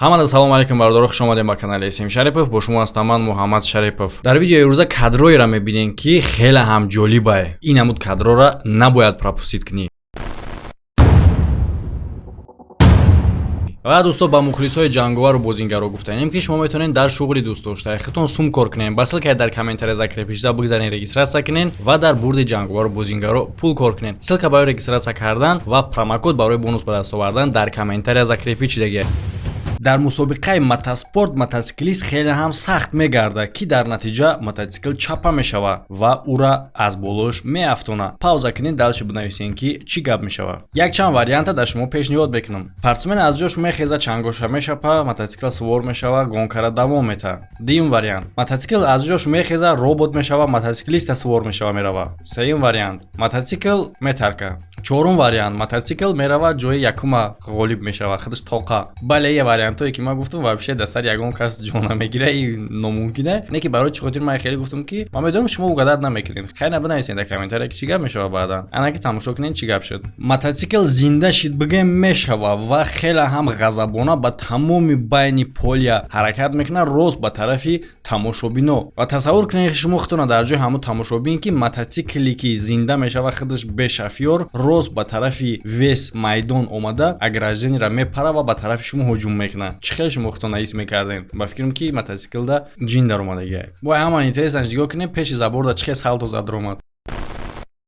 Ҳамада салом алейкум бародаро, хуш омадем ба канали СМ Sharipov. Бо шумо ҳастам ман Муҳаммад Sharipov. Дар видеои рӯза кадроеро мебинем ки хеле ҳам ҷолибае. Ин ҳамуд кадрора набояд пропустит кунӣ. ва дӯсто ба мухлисои ҷанговару бозингаро гуфтанем ки шумо метавонед дар шуғли дӯстдоштаи худтон сум кор кунед. Ба ссылкаи дар комментария закрепишда бигзаред, регистратсия кунед ва дар бурди ҷанговару бозингаро пул кор кунед. Ссылка барои регистратсия кардан ва промокод барои бонус ба даст овардан дар комментария закрепичидаге. дар мусобиқаи мотоспорт мотоциклист хеле ҳам сахт мегарда ки дар натиҷа мотоцикл чапа мешава ва ура аз болош меафтона. пауза кунед, далши бинависен ки чӣ гап мешава. Якчанд варианта дар шумо пешниҳод мекунам. Спортсмен аз ҷош мехеза, чангоша мешапа, мотоцикл сувор мешава, гонкара давом мета. Дуюм вариант. Мотоцикл аз ҷош мехеза, робот мешава, мотоциклист сувор мешава мерава. Сеюм вариант. Мотоцикл метарка. чорум вариант. Мотоцикл мерава, ҷои якума ғолиб мешава, худаш тоқа. Бале я вариантое ки ман гуфтам вообще дар сар ягон кас ҷона мегира, ин номумкине. Не ки барои чӣ хотир ман хеле гуфтам ки ман медонам шумо угадат намекунед. Хай набинависед дар комментария ки чӣ гап мешава баъдан. Анаки тамошо кунед чӣ гап шуд. Мотоцикл зинда шид бигем мешава ва хеле ҳам ғазабона ба тамоми байни полия ҳаракат мекунад рост ба тарафи тамошобино. Ва тасаввур кунед шумо худтона дар ҷои ҳамун тамошобин ки мотоцикле ки зинда мешава худаш бешафёр рост ба тарафи вес майдон омада ограждениеро мепара ва ба тарафи шумо ҳуҷум мекунад. Чӣ хел шумо худтон ҳис мекардед? Ба фикрам ки мотоциклда ҷин даромадагиае. Вой ҳаман интересанаш нигоҳ кунед пеши заборда чӣ хел салту зад ромад.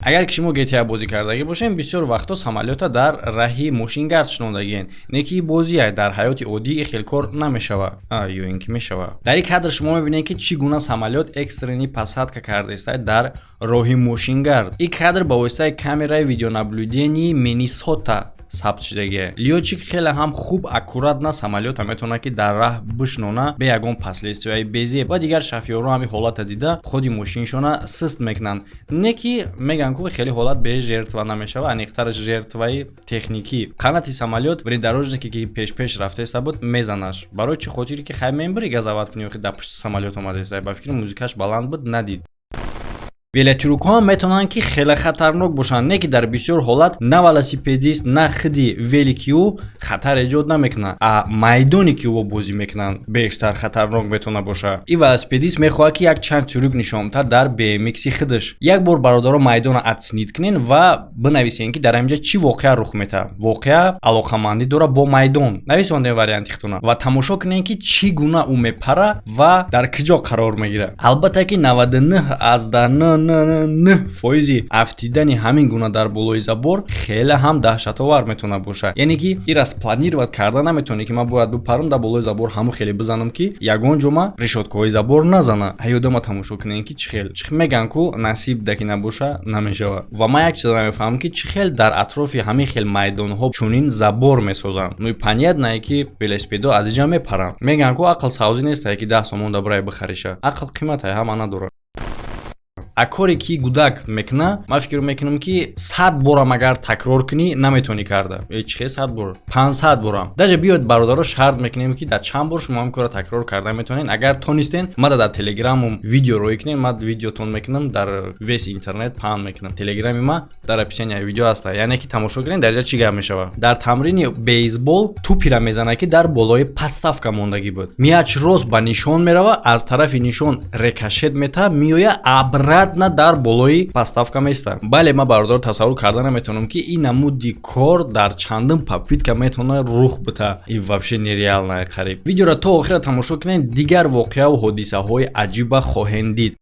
Агар ки шумо GTA бозӣ кардаги бошем, бисёр вақто самолёта дар раҳи мошингард шунодагиен. Не ки бозие дар ҳаёти оддӣ хел кор намешава. Ё ин ки мешава. Дар ин кадр шумо мебинед ки чӣ гуна самолёт экстрени посадка кардааст дар роҳи мошингард. Ин кадр ба воситаи камераи видеонаблюдении Миннесота сабт шудагие. Лётчик хеле ҳам хуб аккурат на самолёта метавонад ки дар раҳ бишнона бе ягон последствияи безе ва дигар шофёрро ҳами ҳолата дида худи мошиншона сист мекунанд. Не ки меган ки хеле ҳолат бе жертва намешава, аниқтар жертваи техникӣ. Қанати самолёт внедорожнике ки пеш рафтааст буд мезанаш. Барои чӣ хотире ки хай мембари газават кунӣ охи дар пушти самолёт омадааст. Ба фикри музикаш баланд буд надид. Велотюрукҳо метавонанд ки хеле хатарнок бошанд. Не ки дар бисёр ҳолат на велосипедист, на худи веле ки ӯ хатар эҷод намекунад, а майдоне ки ӯ бозӣ мекунанд бештар хатарнок метавона боша. Ин велосипедист мехоҳад ки як чанд тюрюк нишонтар дар BMX-и худаш. Як бор бародаро майдона отснит кунен ва бинависен ки дар ҳаминҷа чӣ воқеа рух мета. Воқеа алоқамандӣ дора бо майдон. нависондем варианти худтона ва тамошо кунен ки чӣ гуна ӯ мепара ва дар куҷо қарор мегира. Албатта ки 99% афтидани ҳамин гуна дар болои забор хеле ҳам даҳшатовар метавона боша. Яъне ки ира спланировать карда наметавонӣ ки ман бояд бипарам дар болои забор ҳаму хеле бизанам ки ягон ҷома решоткаҳои забор назана. Ҳаёдама тамошо кунем ки чӣ хел. Меган ку насиб даки набоша намешава. Ва ман як чиз намефаҳмам ки чӣ хел дар атрофи ҳамин хел майдонҳо чунин забор месозанд. Ну понятно ки велосипедо аз инҷа мепаранд. Меган ку ақл савзӣ нест ки 10 сомон да бурай бихариша. Ақл қиматае ҳама надорад. А коре ки гудак мекуна, ман фикр мекунам ки 100 борам агар такрор кунӣ наметавонӣ карда. Чӣ хел 100 бор? 500 борам. Даже биёд бародаро шарт мекунем ки дар чанд бор шумо ҳам кора такрор карда метавонед. Агар тонистен, мада дар телеграмм видео роӣ кунем, ман видеотон мекунам дар вес интернет паҳн мекунам. Телеграмми ма дар описанияи видео аст. Яъне ки тамошо кунед дар ҷа чӣ гап мешава. Дар тамрини бейсбол тупира мезана ки дар болои подставка мондагӣ буд. Мияч рост ба нишон мерава, аз тарафи нишон рикошет мета, миёя абрад на дар болои подставка места. Бале ман бародаро тасаввур карда наметавонам ки ин намуди кор дар чандин попитка метавона рух бита. Ин вообще нереалное қариб. Видеоро то охира тамошо кунед, дигар воқеаву ҳодисаҳои аҷиба хоҳем дид.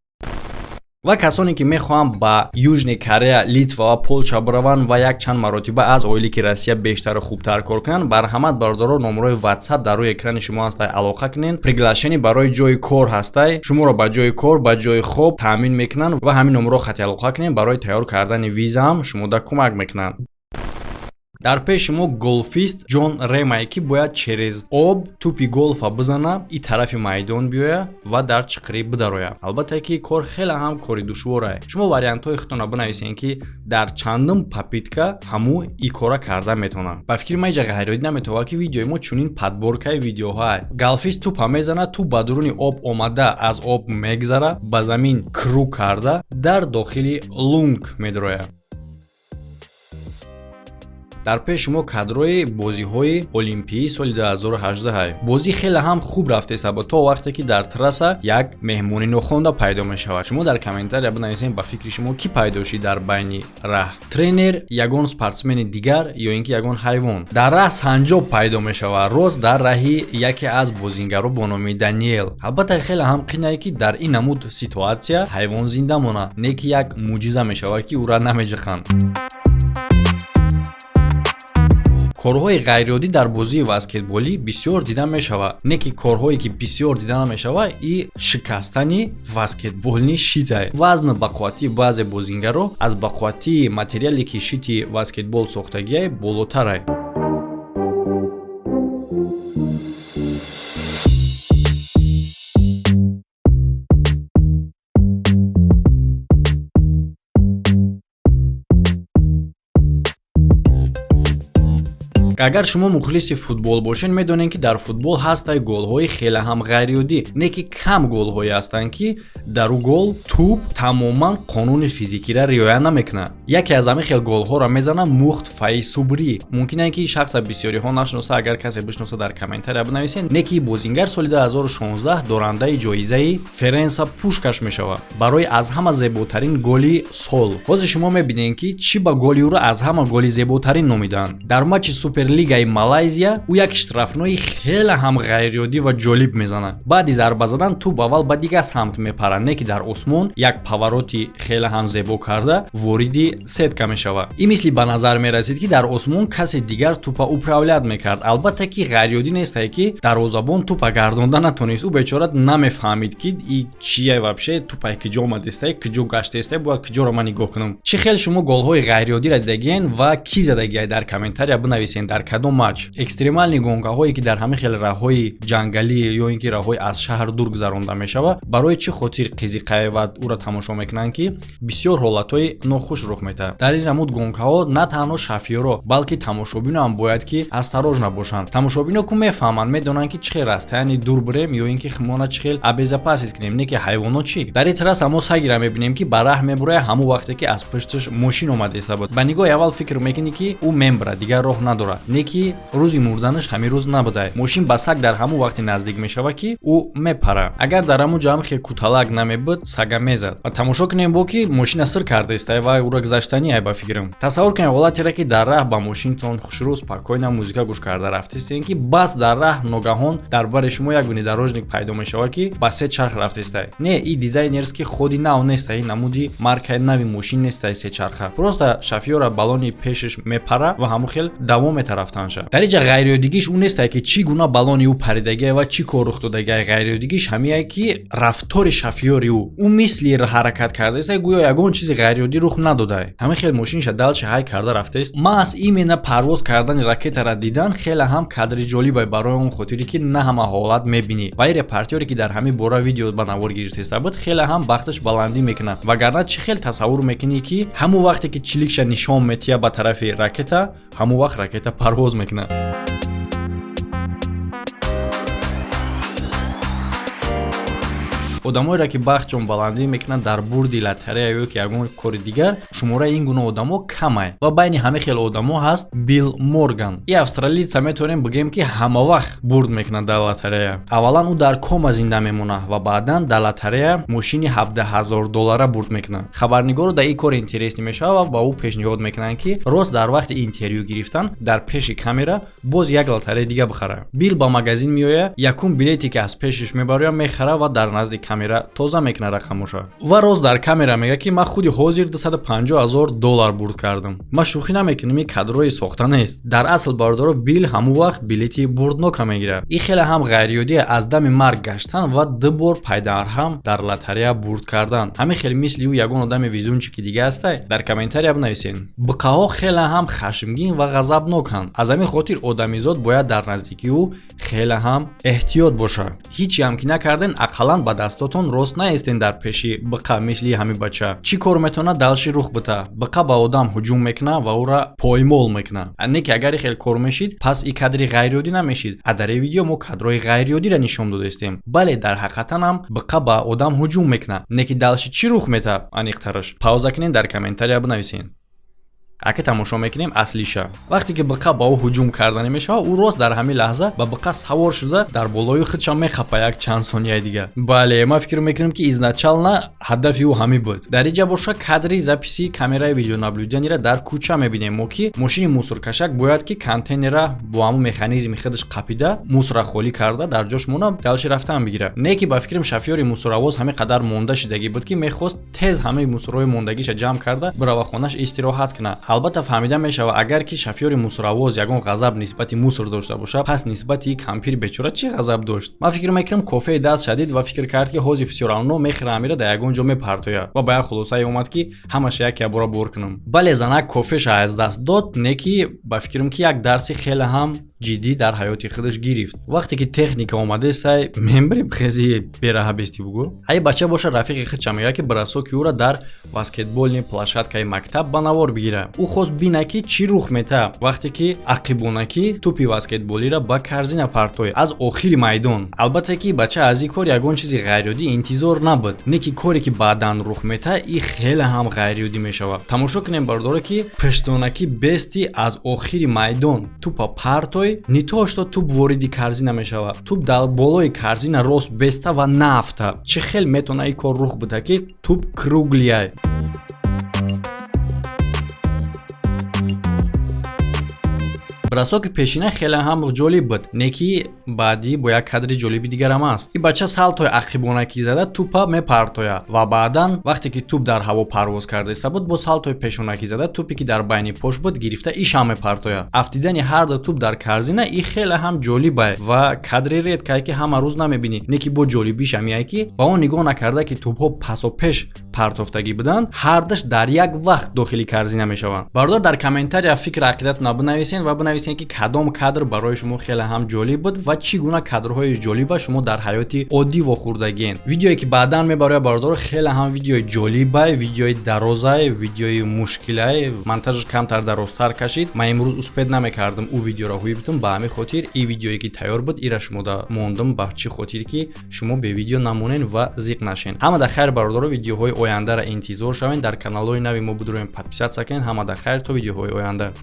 ва касоне ки мехоҳанд ба Южни Корея, Литва ва Полша бираванд ва як чанд маротиба аз оиле ки Россия бештару хубтар кор кунанд, барҳамат бародаро номерои WhatsApp дар рӯи экрани шумо ҳастай, алоқа кунед. Приглашение барои ҷои кор ҳастай. Шуморо ба ҷои кор, ба ҷои хоб таъмин мекунанд ва ҳамин номеро хати алоқа кунед. Барои тайёр кардани виза ҳам шумода кӯмак мекунанд. дар пеши мо голфист Ҷон Ремай ки бояд через об тупи голфа бизана, ин тарафи майдон биёя ва дар чиқри бидароя. албатта ки кор хеле ҳам кори душворе. шумо вариантҳои худтонро бинависед ки дар чандин попитка ҳаму ин кора карда метавонанд. ба фикри ман иҷа ғайродӣ наметавонад ки видеои мо чунин подборкаи видеоҳоай. Голфист тупа мезана, туп ба дуруни об омада аз об мегзара, ба замин круг карда дар дохили лунг медароя. дар пеш шумо кадрои бозиҳои олимпии соли 2018 бозӣ хеле ҳам хуб рафтест то вақте ки дар трасса як меҳмони нохонда пайдо мешавад. Шумо дар комментария бинависед ба фикри шумо ки пайдо шид дар байни раҳ, тренер, ягон спортсмени дигар ё ин ки ягон ҳайвон. Дар раҳ санҷоб пайдо мешавад, рост дар раҳи яке аз бозингаро бо номи Даниэл. Албатта хеле ҳам қинае ки дар ин намуд ситуатсия ҳайвон зинда монад, не ки як муъҷиза мешавад ки ура намежиқанд. корҳои ғайриоддӣ дар бозии баскетболӣ бисёр дида мешавад, не ки корҳое ки бисёр дида намешавад и шикастани баскетболни шитае. вазни бақувватии баъзе бозингаро аз бақувватии материале ки шити баскетбол сохтагиае болотарае. агар шумо мухлиси футбол бошед, медонед ки дар футбол ҳастай голҳои хеле ҳам ғайриоддӣ, не ки кам голҳое ҳастанд ки дар у гол туп тамоман қонуни физикиро риоя намекунад. яке аз ҳамин хел голҳоро мезанад мухт фаисубрӣ. мумкин аст ки шахса бисёриҳо нашноса, агар касе бишноса дар комментария бинависед, не ки бозингар соли 2016 дорандаи ҷоизаи Ференса Пушкаш мешавад барои аз ҳама зеботарин голи сол. ҳозир шумо мебинед ки чӣ ба голи ӯро аз ҳама голи зеботарин номиданд. дар матчи Суперлигаи Малайзия ӯ як штрафнои хеле ҳам ғайриоддӣ ва ҷолиб мезанад. баъди зарба задан туп аввал ба дигар самт мепарад, не ки дар осмон як повороти хеле ҳам зебо карда вориди сетка мешавад. ин мисли ба назар мерасид ки дар осмон касе дигар тупа управлят мекард. албатта ки ғайриоддӣ нестае ки дарвозабон тупа гардонда натонист. ӯ бечора намефаҳмид ки и чие вабше тупае киҷо омадестае, киҷо гаштестае, бояд киҷоро ман нигоҳ кунам. чӣ хел шумо голҳои ғайриоддиро дидагиен ва ки задагиае дар комментария бинависед дар кадом матч. экстремални гонкаҳое ки дар ҳамин хел раҳҳои ҷангалӣ ё ин ки раҳҳои аз шаҳр дур гузаронда мешавад, барои чӣ хотир қизиқае ва ӯро тамошо мекунанд ки бисёр ҳолатҳои нохуш рух медиҳад. дар ин намуд гонкаҳо на танҳо шафиёро, балки тамошобино ҳам бояд ки асторожна бошанд. тамошобино ку мефаҳманд, медонанд ки чӣ хел растаяни дур бирем ё ин ки химона чӣ хел абезопасит кунем, не ки ҳайвонот чӣ. дар ин трасса мо сагира мебинем ки ба раҳ мебурая ҳамон вақте ки аз пушташ мошин омадеста буд. ба нигоҳи аввал фикр мекунӣ ки ӯ мембара, дигар роҳ надорад, не ки рӯзи мурданаш ҳамин рӯз набудае. мошин ба саг дар ҳамон вақте наздик мешавад ки ӯ мепара. агар дар ҳамон ҷо ҳам хел куталак намебуд, сага мезад. ва тамошо кунем бо ки мошина сир кардестае ва ӯро гузаштанияе ба фикрам. тасаввур кунем ҳолатере ки дар раҳ ба мошинтон хушрӯ спокойна музика гӯш карда рафтестем ки бас дар раҳ ногаҳон дар бари шумо як внедорожник пайдо мешавад ки ба се чарх рафтестае. не и дизайнерс ки ходи нав нестае, намуди маркаи нави мошин нестае се чарха. просто шофёра балони пешаш мепара ва ҳамон хел давом метарафтанша. дар инҷа ғайриоддигиш ӯ нестае ки чӣ гуна балони ӯ паридагиае ва чӣ кор рух додагиае. ғайриоддигиш ҳамияе ки рафтори шофёри ӯ мисли ҳаракат кардастае гӯё ягон чизи ғайриоддӣ рух надодае. ҳамин хел мошиниша далчи ҳай карда рафтаест. маҳз именно парвоз кардани ракетаро дидан хеле ҳам кадри ҷолибае барои он хотире ки на ҳама ҳолат мебинӣ. ва ин репортёре ки дар ҳамин бора видео ба навор гирифтеста буд хеле ҳам бахташ баландӣ мекунад. вагарна чӣ хел тасаввур мекунӣ ки ҳамон вақте ки чиликша нишон метия ба тарафи ракета, ҳамон вақт ракета парвоз мекунад. одамоеро ки бахтшон баландӣ мекунанд дар бурди лотарея ё ки ягон кори дигар, шумораи ин гуна одамо камае ва байни ҳамин хел одамо ҳаст Билл Морган. ин австралица метавонем бигем ки ҳама вақт бурд мекунад дар лотарея. аввалан ӯ дар кома зинда мемонад ва баъдан дар лотарея мошини $17,000 бурд мекунад. хабарнигоро дар ин кор интересӣ мешавад ва ӯ пешниҳод мекунанд ки рост дар вақти интервю гирифтан дар пеши камера боз як лотарея дига бихара. Билл ба магазин меояд, якум билете ки аз пешиш мебарояд мехара ва дар назди камера тоза мекуна рақамоша. ва роз дар камера мега ки ман худи ҳозир $250,000 бурд кардам. ман шӯхӣ намекунам, ин кадрои сохта нест. дар асл бардоро Билл ҳамон вақт билети бурднока мегирад. ин хеле ҳам ғайриоддӣ аз дами марг гаштан ва ду бор пайдарҳам дар лотарея бурд кардан. ҳамин хел мисли ӯ ягон одами везунчи ки дига астае. дар комментария бинависед. БХО хеле ҳам хашмгин ва ғазабноканд. аз ҳамин хотир одамизод бояд дар наздикии ӯ хеле ҳам эҳтиёт бошад. ҳичи ҳам ки накарден, ақаллан ба дастотон рост наистен дар пеши БХ мисли ҳамин бача. чӣ кор метавонад далши рух бита? БХ ба одам ҳуҷум мекунад ва ӯра поймол мекунад. не ки агари хел кор мешид, пас и кадри ғайриоддӣ намешид. дар ин видео мо кадрои ғайриоддиро нишон додастем. бале дар ҳақиқатан ҳам БХ ба одам ҳуҷум мекунад. не ки далши чӣ рух метавад аниқтараш. пауза кунед, дар комментария бинависед. ака тамошо мекунем аслиша. вақте ки биқа ба ӯ ҳуҷум карданӣ мешавад, ӯ рост дар ҳамин лаҳза ба биқа савор шуда дар болои худшам мехапа як чанд сонияи дига. бале ман фикр мекунам ки изначална ҳадафи ӯ ҳамин буд. дар инҷа боша кадри записи камераи видеонаблюдениро дар кӯча мебинем мо ки мошини мусоркашак бояд ки контейнера бо ҳамун механизми худаш қапида мусора холӣ карда дар ҷош мона далши рафтан бигира. не ки ба фикрам шофёри мусоравоз ҳамин қадар монда шидагӣ буд ки мехост тез ҳамаи мусорои мондагиша ҷамъ карда бирава хонаш истироҳат кунад. албатта фаҳмида мешавад агар ки шофёри мусоравоз ягон ғазаб нисбати мусор дошта бошад, пас нисбати кампир бечора чӣ ғазаб дошт? ман фикр мекунам кофеи даст шадид ва фикр кард ки ҳозир всё равно мехӯрам амира дар ягон ҷо мепартояд ва ба як хулосае омад ки ҳамаша яке бора бор кунам. бале занак кофеша аз даст дод, не ки ба фикрам ки як дарси хеле ҳам ҷиддӣ дар ҳаёти худаш гирифт. вақте ки техника омаде сай мембари хези бераҳабисти бугу ай бача боша рафиқи худша мега ки брасо ки ӯра дар баскетболни площадкаи мактаб ба навор бигира. ӯ хост бина ки чӣ рух мета вақте ки ақибона ки тӯпи баскетболиро ба корзина партои аз охири майдон. албатта ки бача аз ин кор ягон чизи ғайриоддӣ интизор набуд, не ки коре ки баъдан рух мета и хеле ҳам ғайриоддӣ мешавад. тамошо кунем бардоре ки пуштонаки бести аз охири майдон тӯпа партои не то что туп вориди корзина мешавад, туп дар болои корзина рост беста ва нафта. чӣ хел метавона ин кор рух буда ки туп круглияй. брасоки пешина хеле ҳам ҷолиб буд, не ки баъди бо як кадри ҷолиби дигарам аст. ин бача салтои ақибонаки зада тӯпа мепартояд ва баъдан вақте ки тӯп дар ҳаво парвоз карда иста буд, бо салтои пешонаки зада тӯпе ки дар байни пош буд гирифта ишам мепартояд. афтидани ҳар ду тӯп дар корзина ин хеле ҳам ҷолибай ва кадри редкае ки ҳама рӯз намебинӣ, не ки бо ҷолибиша меяй ки ба он нигоҳ накарда ки тӯпҳо пасопеш партофтагӣ буданд, ҳардаш дар як вақт дохили корзина мешаванд. бардор дар комментария фикр ақидатона бинависен ва бинависен ки кадом кадр барои шумо хеле ҳам ҷолиб буд ва чӣ гуна кадрҳои ҷолиба шумо дар ҳаёти оддӣ вохӯрдагиен. видеое ки баъдан мебарояд бардор хеле ҳам видеои ҷолибай, видеои дарозай, видеои мушкилай, монтажаш камтар дарозтар кашид. ман имрӯз успед намекардам ӯ видеоро ҳуи битум, ба ҳамин хотир ин видеое ки тайёр буд ира шумода мондам ба чӣ хотир ки шумо бе видео намонен ва зиқ нашен. ҳамада хайр бардоро, видеоҳои ояндара интизор шавен, дар каналҳои нави мо бидроем подписатсия кунен. ҳамада хайр то видеоҳои оянда.